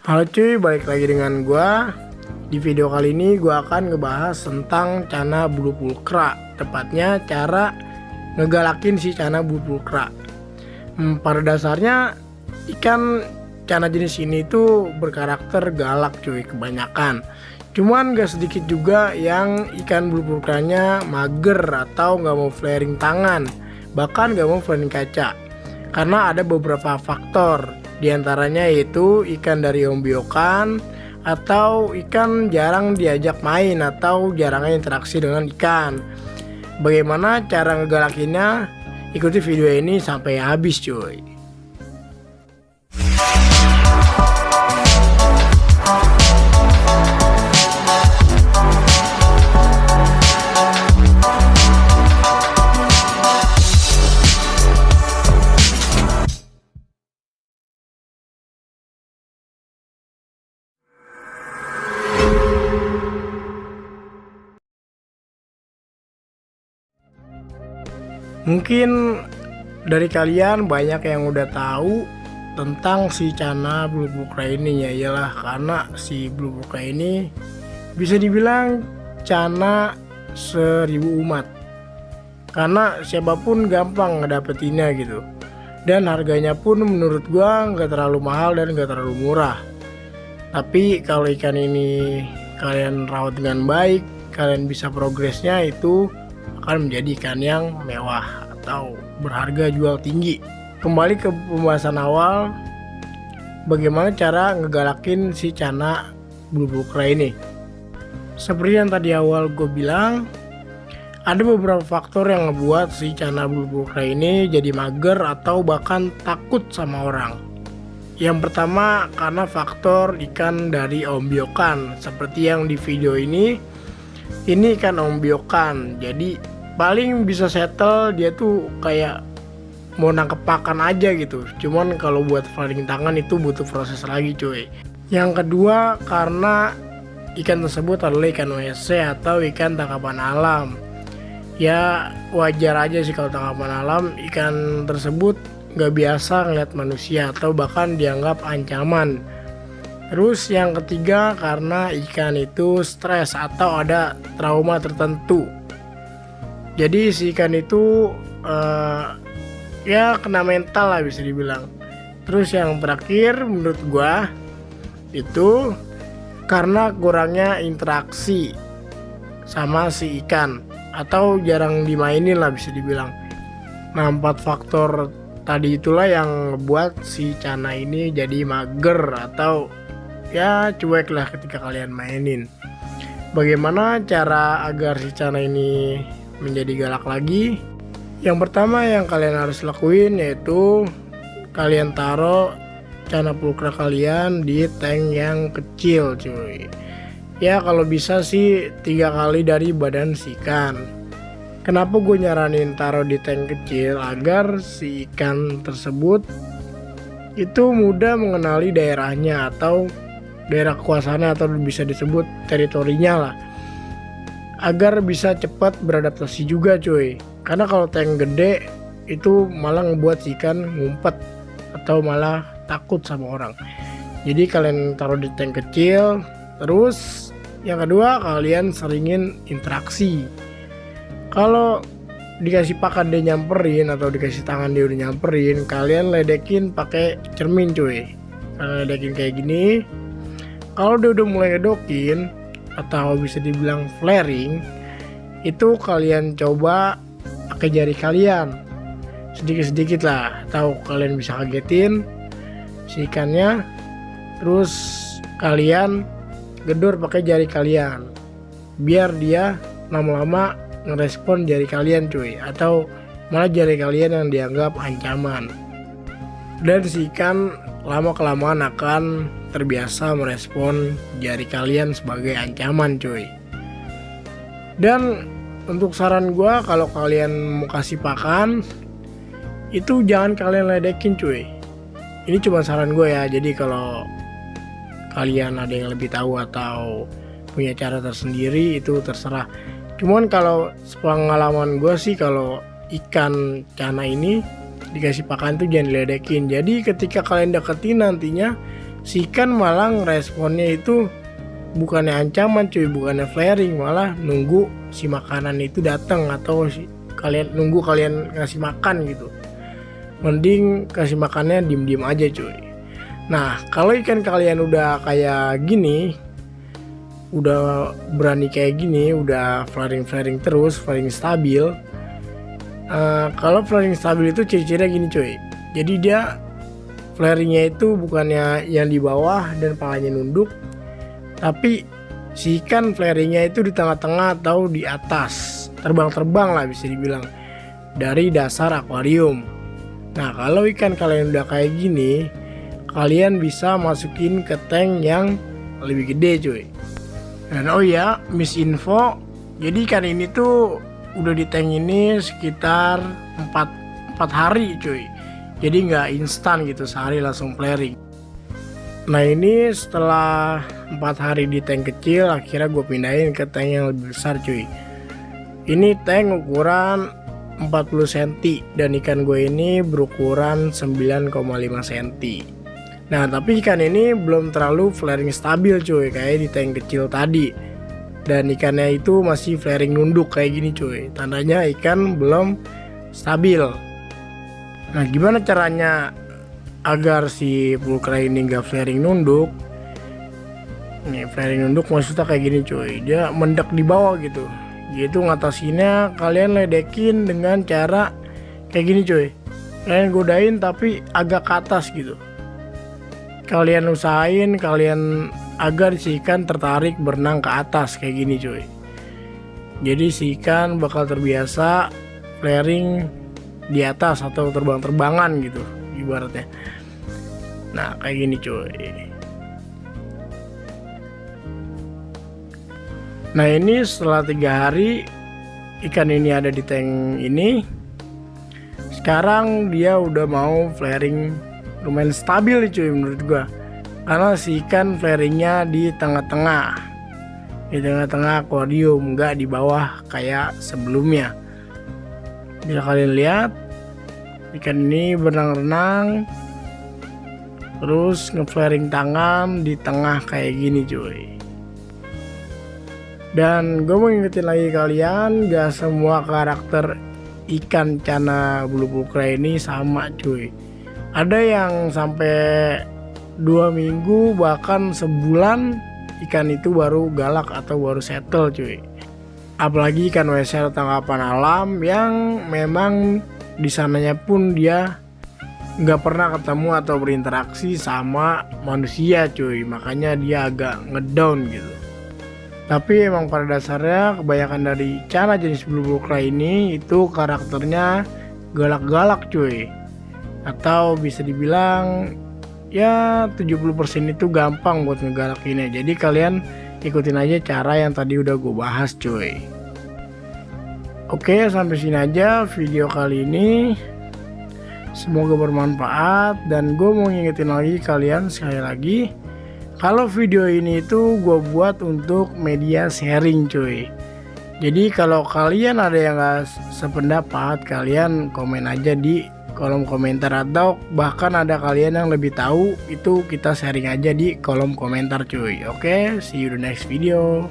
Halo cuy, balik lagi dengan gua. Di video kali ini gua akan ngebahas tentang Channa Blue Pulchra. Tepatnya cara ngegalakin si Channa Blue Pulchra. Pada dasarnya ikan Channa jenis ini tuh berkarakter galak cuy kebanyakan. Cuman gak sedikit juga yang ikan Blue Pulchranya mager atau gak mau flaring tangan, bahkan gak mau flaring kaca. Karena ada beberapa faktor. Di antaranya yaitu ikan dari ombyokan atau ikan jarang diajak main atau jarang interaksi dengan ikan. Bagaimana cara ngegalakinnya? Ikuti video ini sampai habis cuy. Mungkin dari kalian banyak yang udah tahu tentang si Channa Blue Pulchra ini, ya iyalah, karena si Blue Pulchra ini bisa dibilang Channa 1000 umat. Karena siapapun gampang ngedapetinnya gitu. Dan harganya pun menurut gua nggak terlalu mahal dan nggak terlalu murah. Tapi kalau ikan ini kalian rawat dengan baik, kalian bisa progresnya itu akan menjadi ikan yang mewah atau berharga jual tinggi. Kembali ke pembahasan awal, bagaimana cara ngegalakin si Channa Blue Pulchra ini. Seperti yang tadi awal gue bilang, ada beberapa faktor yang ngebuat si Channa Blue Pulchra ini jadi mager atau bahkan takut sama orang. Yang pertama karena faktor ikan dari ombyokan. Seperti yang di video ini ikan ombyokan, jadi paling bisa settle dia tuh kayak mau nangkep pakan aja gitu. Cuman kalau buat flaring tangan itu butuh proses lagi cuy. Yang kedua karena ikan tersebut adalah ikan WC atau ikan tangkapan alam. Ya wajar aja sih kalau tangkapan alam ikan tersebut nggak biasa ngeliat manusia atau bahkan dianggap ancaman. Terus yang ketiga karena ikan itu stres atau ada trauma tertentu. Jadi si ikan itu ya kena mental lah bisa dibilang. Terus yang terakhir menurut gua itu karena kurangnya interaksi sama si ikan atau jarang dimainin lah bisa dibilang. Nah 4 faktor tadi itulah yang membuat si Channa ini jadi mager atau ya cuek lah ketika kalian mainin. Bagaimana cara agar si Channa ini menjadi galak lagi? Yang pertama yang kalian harus lakuin yaitu kalian taruh Channa Pulchra kalian di tank yang kecil cuy. Ya kalau bisa sih 3 kali dari badan si ikan. Kenapa gue nyaranin taruh di tank kecil? Agar si ikan tersebut itu mudah mengenali daerahnya atau daerah kekuasaannya atau bisa disebut teritorinya lah, agar bisa cepat beradaptasi juga cuy. Karena kalau tank gede itu malah ngebuat si ikan ngumpet atau malah takut sama orang. Jadi kalian taruh di tank kecil. Terus yang kedua kalian seringin interaksi. Kalau dikasih pakan dia nyamperin atau dikasih tangan dia udah nyamperin, kalian ledekin pakai cermin cuy. Kalian ledekin kayak gini. Kalau dia udah mulai ngedokin atau bisa dibilang flaring, itu kalian coba pakai jari kalian sedikit-sedikit lah, atau kalian bisa kagetin si ikannya. Terus kalian gedor pakai jari kalian biar dia lama-lama ngerespon jari kalian cuy, atau malah jari kalian yang dianggap ancaman. Dan si ikan lama kelamaan akan terbiasa merespon jari kalian sebagai ancaman cuy. Dan untuk saran gue, kalau kalian mau kasih pakan itu jangan kalian ledekin cuy. Ini cuma saran gue ya, jadi kalau kalian ada yang lebih tahu atau punya cara tersendiri itu terserah. Cuman kalau pengalaman gue sih, kalau ikan Channa ini dikasih pakan tuh jangan diledekin. Jadi ketika kalian deketin nantinya si ikan malah responnya itu bukannya ancaman cuy, bukannya flaring, malah nunggu si makanan itu datang atau kalian nunggu kalian ngasih makan gitu. Mending kasih makannya diem-diem aja cuy. Nah kalau ikan kalian udah kayak gini, udah berani kayak gini, udah flaring terus, flaring stabil. Kalau flaring stabil itu ciri-cirinya gini cuy. Jadi dia flaringnya itu bukannya yang di bawah dan palanya nunduk, tapi si ikan flaringnya itu di tengah-tengah atau di atas, terbang-terbang lah bisa dibilang dari dasar akuarium. Nah kalau ikan kalian udah kayak gini, kalian bisa masukin ke tank yang lebih gede cuy. Dan oh ya, misinfo, jadi ikan ini tuh udah di tank ini sekitar 4 hari cuy. Jadi nggak instan gitu sehari langsung flaring. Nah ini setelah 4 hari di tank kecil, akhirnya gue pindahin ke tank yang lebih besar cuy. Ini tank ukuran 40 cm dan ikan gue ini berukuran 9,5 cm. Nah tapi ikan ini belum terlalu flaring stabil cuy, kayak di tank kecil tadi. Dan ikannya itu masih flaring nunduk kayak gini cuy, tandanya ikan belum stabil. Nah gimana caranya agar si pulkra ini gak flaring nunduk? Nih flaring nunduk maksudnya kayak gini cuy, dia mendek di bawah gitu. Gitu ngatasinnya kalian ledekin dengan cara kayak gini cuy. Kalian godain tapi agak ke atas gitu. Kalian usahain kalian agar si ikan tertarik berenang ke atas kayak gini cuy. Jadi si ikan bakal terbiasa flaring di atas atau terbang-terbangan gitu ibaratnya. Nah kayak gini cuy. Nah ini setelah 3 hari ikan ini ada di tank ini, sekarang dia udah mau flaring lumayan stabil nih cuy menurut gua, karena si ikan flaringnya di tengah-tengah akuarium, nggak di bawah kayak sebelumnya. Bisa kalian lihat ikan ini berenang-renang terus ngeflaring tangan di tengah kayak gini cuy. Dan gue mau ingetin lagi kalian, gak semua karakter ikan cana blue pulkra ini sama cuy. Ada yang sampai 2 minggu bahkan sebulan ikan itu baru galak atau baru settle cuy. Apalagi ikan WSR tangkapan alam yang memang di sananya pun dia nggak pernah ketemu atau berinteraksi sama manusia cuy, makanya dia agak ngedown gitu. Tapi emang pada dasarnya kebanyakan dari cana jenis blue pulkra ini itu karakternya galak-galak cuy, atau bisa dibilang ya 70% itu gampang buat ngegalakinnya. Jadi kalian ikutin aja cara yang tadi udah gue bahas cuy. Oke, sampai sini aja video kali ini. Semoga bermanfaat, dan gue mau ngingetin lagi kalian sekali lagi, kalau video ini itu gue buat untuk media sharing cuy. Jadi kalau kalian ada yang gak sependapat, kalian komen aja di kolom komentar, atau bahkan ada kalian yang lebih tahu, itu kita sharing aja di kolom komentar cuy. Oke, see you the next video.